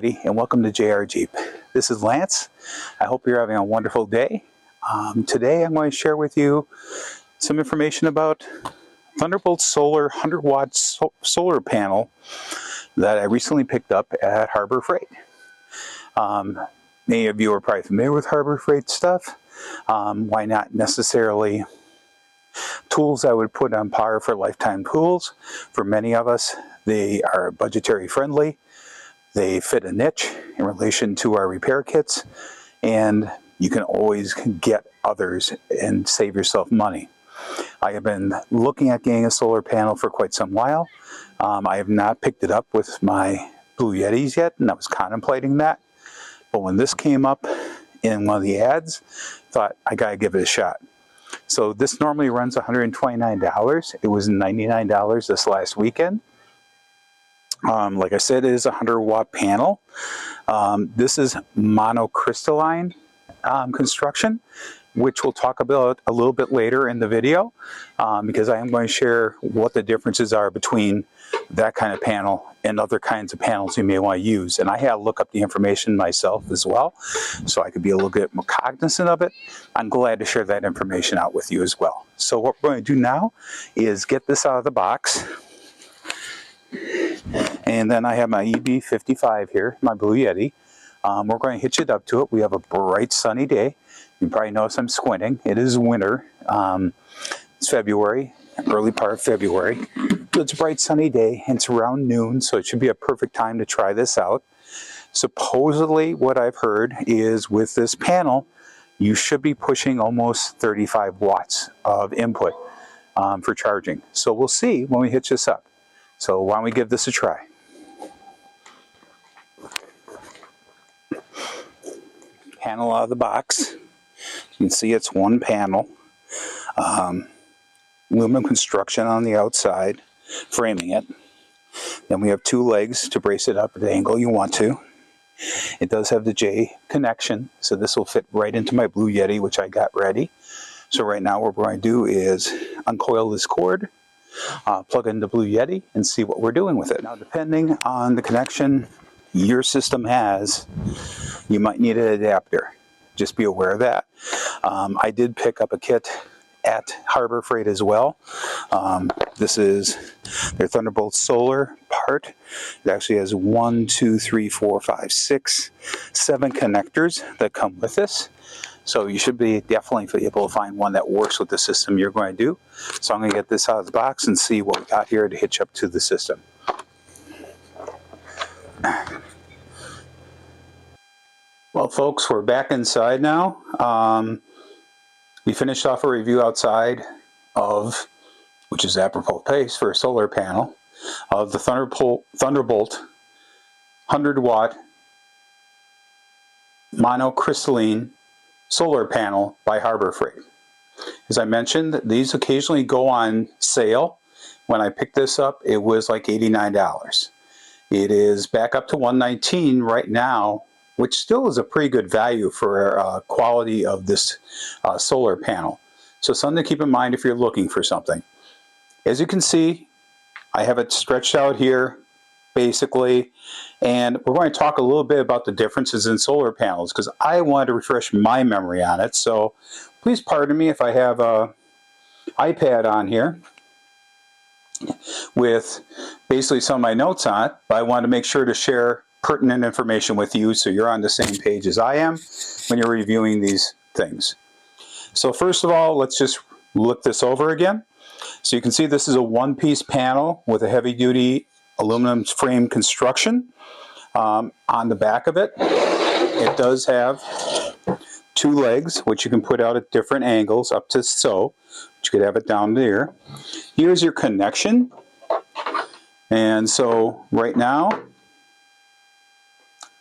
everybody, and welcome to JR Jeep. This is Lance. I hope you're having a wonderful day. Today I'm going to share with you some information about Thunderbolt Solar 100-watt solar panel that I recently picked up at Harbor Freight. Many of you are probably familiar with Harbor Freight stuff. Why not necessarily tools I would put on par for lifetime tools? For many of us, they are budgetary friendly. They fit a niche in relation to our repair kits, and you can always get others and save yourself money. I have been looking at getting a solar panel for quite some while. I have not picked it up with my Blue Yetis yet, and I was contemplating that. But when this came up in one of the ads, thought I gotta give it a shot. So this normally runs $129. It was $99 this last weekend. Like I said, it is a 100-watt panel. This is monocrystalline construction, which we'll talk about a little bit later in the video, because I am going to share what the differences are between that kind of panel and other kinds of panels you may want to use. And I had to look up the information myself as well, so I could be a little bit more cognizant of it. I'm glad to share that information out with you as well. So what we're going to do now is get this out of the box. And then I have my EB55 here, my Blue Yeti. We're going to hitch it up to it. We have a bright sunny day. You probably notice I'm squinting. It is winter. It's February, early part of February. It's a bright sunny day. It's around noon, so it should be a perfect time to try this out. Supposedly, what I've heard is with this panel, you should be pushing almost 35 watts of input for charging. So we'll see when we hitch this up. So why don't we give this a try? Panel out of the box. You can see it's one panel. Aluminum construction on the outside, framing it. Then we have two legs to brace it up at the angle you want to. It does have the J connection, so this will fit right into my Blue Yeti, which I got ready. So right now what we're going to do is uncoil this cord, plug in the Blue Yeti, and see what we're doing with it. Now, depending on the connection your system has, you might need an adapter. Just be aware of that. I did pick up a kit at Harbor Freight as well. This is their Thunderbolt solar part. It actually has 1, 2, 3, 4, 5, 6, 7 connectors that come with this. So you should be definitely be able to find one that works with the system you're going to do. So I'm going to get this out of the box and see what we got here to hitch up to the system. Well, folks, we're back inside now. We finished off a review outside of, which is apropos pace for a solar panel, of the Thunderbolt 100-watt monocrystalline solar panel by Harbor Freight. As I mentioned, these occasionally go on sale. When I picked this up, it was like $89. It is back up to $119 right now, which still is a pretty good value for quality of this solar panel. So something to keep in mind if you're looking for something. As you can see, I have it stretched out here, basically, and we're going to talk a little bit about the differences in solar panels because I wanted to refresh my memory on it. So please pardon me if I have an iPad on here with basically some of my notes on it, but I wanted to make sure to share pertinent information with you so you're on the same page as I am when you're reviewing these things. So first of all, let's just look this over again. So you can see this is a one-piece panel with a heavy-duty aluminum frame construction. On the back of it, it does have two legs, which you can put out at different angles up to so. But you could have it down there. Here's your connection. And so right now,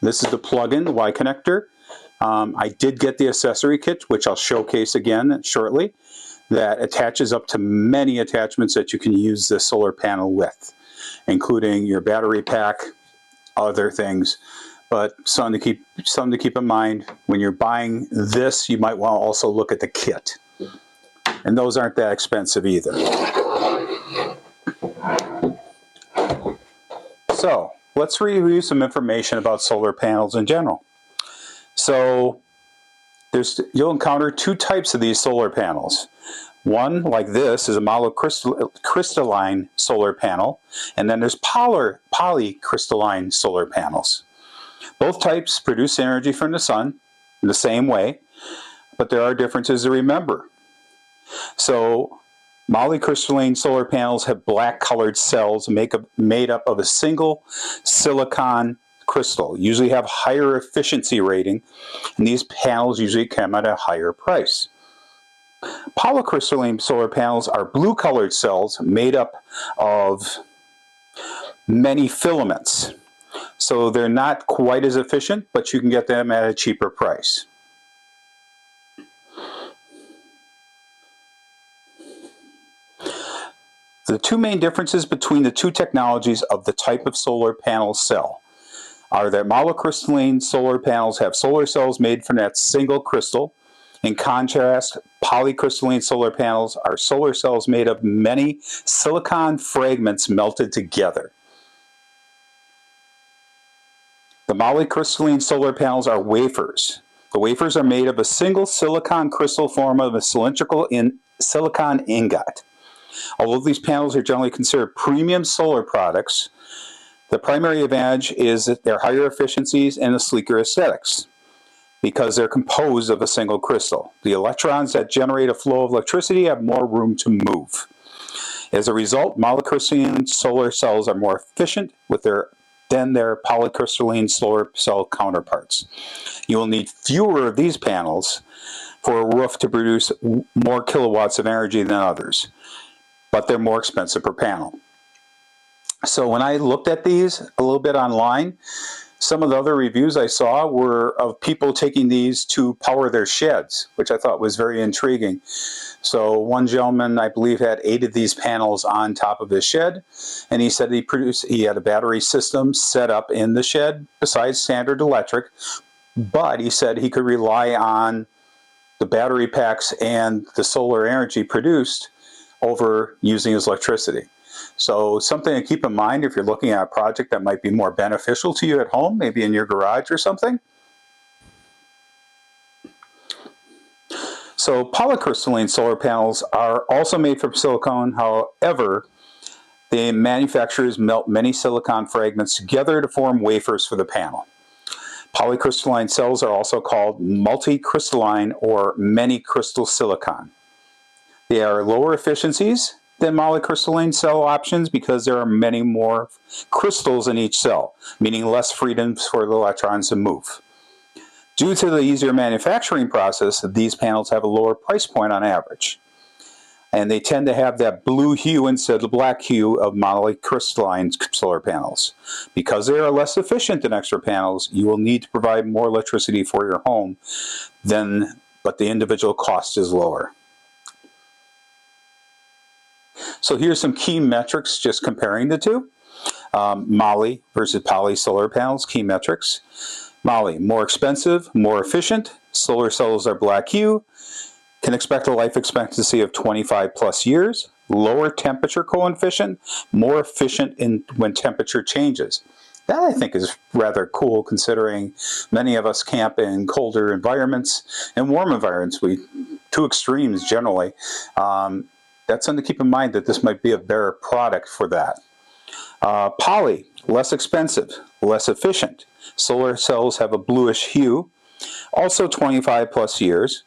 this is the plug-in, the Y connector. I did get the accessory kit, which I'll showcase again shortly, that attaches up to many attachments that you can use this solar panel with, including your battery pack, other things. But something to keep in mind when you're buying this, you might want to also look at the kit. And those aren't that expensive either. So let's review some information about solar panels in general. So you'll encounter two types of these solar panels. One, like this, is a monocrystalline solar panel, and then there's polycrystalline solar panels. Both types produce energy from the sun in the same way, but there are differences to remember. So polycrystalline solar panels have black colored cells made up of a single silicon crystal, usually have higher efficiency rating, and these panels usually come at a higher price. Polycrystalline solar panels are blue colored cells made up of many filaments. So they're not quite as efficient, but you can get them at a cheaper price. The two main differences between the two technologies of the type of solar panel cell are that monocrystalline solar panels have solar cells made from that single crystal. In contrast, polycrystalline solar panels are solar cells made of many silicon fragments melted together. The polycrystalline solar panels are wafers. The wafers are made of a single silicon crystal formed of a cylindrical silicon ingot. Although these panels are generally considered premium solar products, the primary advantage is that they're higher efficiencies and a sleeker aesthetics because they're composed of a single crystal. The electrons that generate a flow of electricity have more room to move. As a result, monocrystalline solar cells are more efficient than their polycrystalline solar cell counterparts. You will need fewer of these panels for a roof to produce more kilowatts of energy than others, but they're more expensive per panel. So when I looked at these a little bit online, some of the other reviews I saw were of people taking these to power their sheds, which I thought was very intriguing. So one gentleman, I believe, had 8 of these panels on top of his shed, and he said he had a battery system set up in the shed besides standard electric, but he said he could rely on the battery packs and the solar energy produced over using his electricity. So something to keep in mind if you're looking at a project that might be more beneficial to you at home, maybe in your garage or something. So polycrystalline solar panels are also made from silicon. However, the manufacturers melt many silicon fragments together to form wafers for the panel. Polycrystalline cells are also called multicrystalline or many crystal silicon. They are lower efficiencies than monocrystalline cell options because there are many more crystals in each cell, meaning less freedom for the electrons to move. Due to the easier manufacturing process, these panels have a lower price point on average. And they tend to have that blue hue instead of the black hue of monocrystalline solar panels. Because they are less efficient than extra panels, you will need to provide more electricity for your home, but the individual cost is lower. So here's some key metrics just comparing the two. Moly versus poly solar panels, key metrics. Moly, more expensive, more efficient. Solar cells are black hue. Can expect a life expectancy of 25 plus years. Lower temperature coefficient, more efficient when temperature changes. That I think is rather cool considering many of us camp in colder environments and warm environments. Two extremes generally. That's something to keep in mind that this might be a better product for that. Poly, less expensive, less efficient. Solar cells have a bluish hue, also 25 plus years.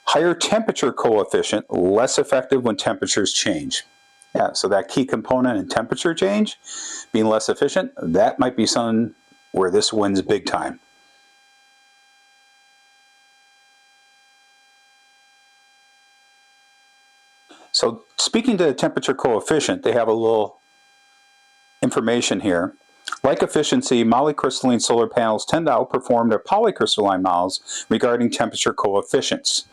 Higher temperature coefficient, less effective when temperatures change. Yeah, so that key component in temperature change, being less efficient, that might be something where this wins big time. So speaking to the temperature coefficient, they have a little information here. Like efficiency, monocrystalline solar panels tend to outperform their polycrystalline models regarding temperature coefficients.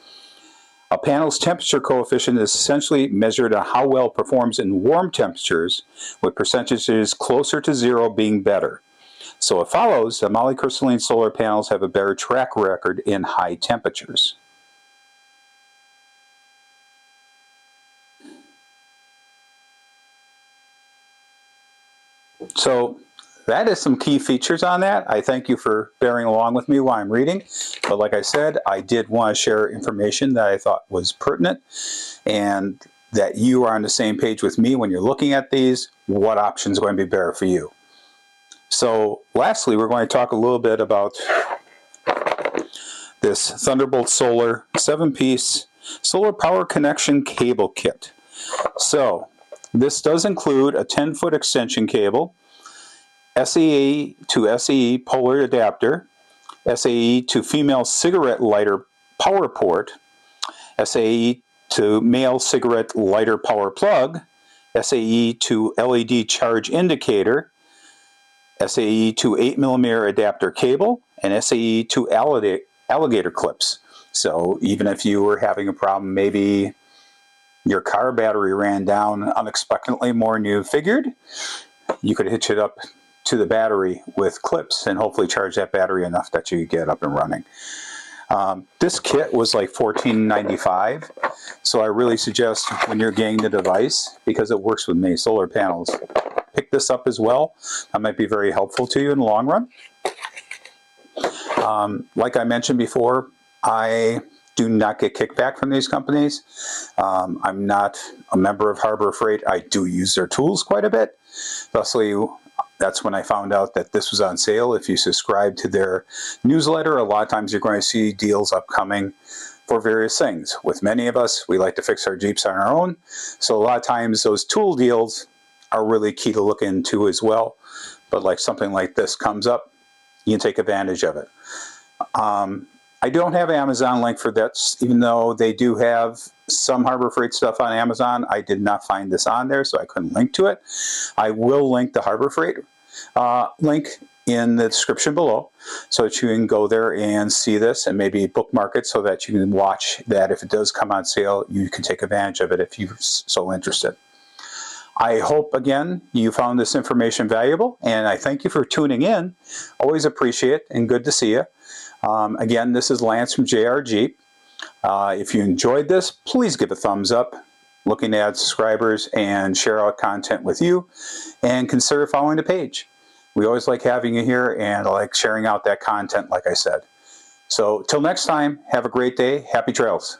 A panel's temperature coefficient is essentially measured on how well it performs in warm temperatures, with percentages closer to 0 being better. So it follows that monocrystalline solar panels have a better track record in high temperatures. So that is some key features on that. I thank you for bearing along with me while I'm reading. But like I said, I did want to share information that I thought was pertinent and that you are on the same page with me when you're looking at these, what options are going to be better for you. So lastly, we're going to talk a little bit about this Thunderbolt Solar 7-piece solar power connection cable kit. So this does include a 10-foot extension cable, SAE to SAE polar adapter, SAE to female cigarette lighter power port, SAE to male cigarette lighter power plug, SAE to LED charge indicator, SAE to 8mm adapter cable, and SAE to alligator clips. So even if you were having a problem, maybe your car battery ran down unexpectedly more than you figured, you could hitch it up to the battery with clips and hopefully charge that battery enough that you get up and running. This kit was like $14.95, so I really suggest when you're getting the device, because it works with many solar panels, pick this up as well. That might be very helpful to you in the long run. Like I mentioned before, I do not get kickback from these companies. I'm not a member of Harbor Freight. I do use their tools quite a bit. Thusly, that's when I found out that this was on sale. If you subscribe to their newsletter, a lot of times you're going to see deals upcoming for various things. With many of us, we like to fix our Jeeps on our own. So a lot of times those tool deals are really key to look into as well. But like something like this comes up, you can take advantage of it. I don't have an Amazon link for this, even though they do have some Harbor Freight stuff on Amazon. I did not find this on there, so I couldn't link to it. I will link the Harbor Freight link in the description below so that you can go there and see this and maybe bookmark it so that you can watch that. If it does come on sale, you can take advantage of it if you're so interested. I hope, again, you found this information valuable, and I thank you for tuning in. Always appreciate it, and good to see you. Again, this is Lance from JR Jeep. If you enjoyed this, please give a thumbs up, looking to add subscribers and share our content with you, and consider following the page. We always like having you here, and I like sharing out that content, like I said. So till next time, have a great day. Happy trails.